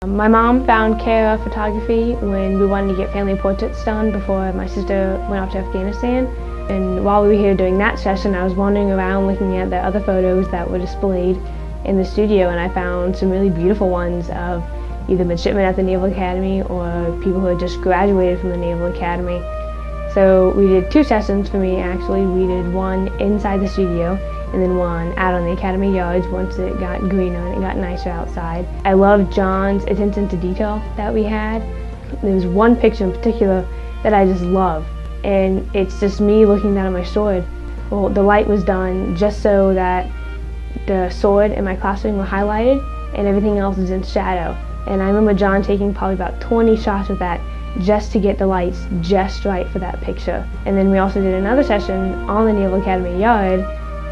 My mom found Carwile photography when we wanted to get family portraits done before my sister went off to Afghanistan. And while we were here doing that session, I was wandering around looking at the other photos that were displayed in the studio, and I found some really beautiful ones of either midshipmen at the Naval Academy or people who had just graduated from the Naval Academy. So we did two sessions for me actually. We did one inside the studio and then one out on the Academy yards once it got greener and it got nicer outside. I loved John's attention to detail that we had. There was one picture in particular that I just love, and it's just me looking down at my sword. Well, the light was done just so that the sword and my classroom were highlighted and everything else is in shadow. And I remember John taking probably about 20 shots with that just to get the lights just right for that picture. And then we also did another session on the Naval Academy yard,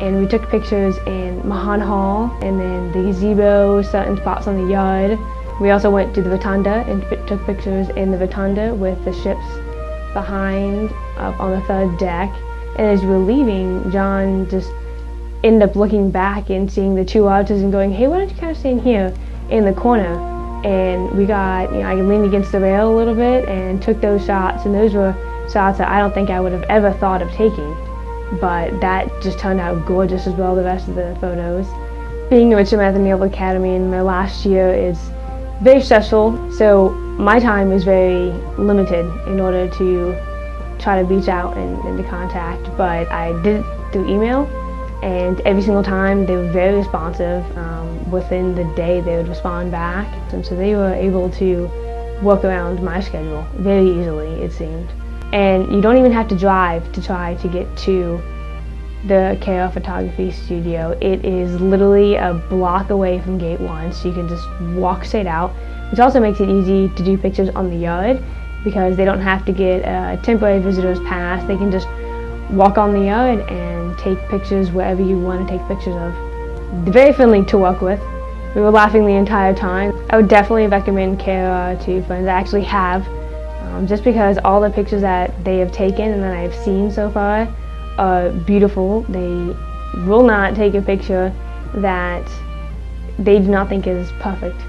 and we took pictures in Mahan Hall and then the gazebo, certain spots on the yard. We also went to the rotunda and took pictures in the rotunda with the ships behind up on the third deck. And as we were leaving, John just ended up looking back and seeing the two artists and going, "Hey, why don't you kind of stand here in the corner?" And we got, I leaned against the rail a little bit and took those shots, and those were shots that I don't think I would have ever thought of taking, but that just turned out gorgeous as well, the rest of the photos. Being a midshipman at the Naval Academy in my last year is very stressful, so my time is very limited in order to try to reach out and to contact, but I did it through email, and every single time they were very responsive. Within the day they would respond back, and so they were able to work around my schedule very easily, it seemed. And you don't even have to drive to try to get to the Carwile photography studio. It is literally a block away from gate 1, so you can just walk straight out, which also makes it easy to do pictures on the yard because they don't have to get a temporary visitor's pass. They can just walk on the yard and take pictures wherever you want to take pictures of. Very friendly to work with. We were laughing the entire time. I would definitely recommend Carwile to friends. I actually have, just because all the pictures that they have taken and that I've seen so far are beautiful. They will not take a picture that they do not think is perfect.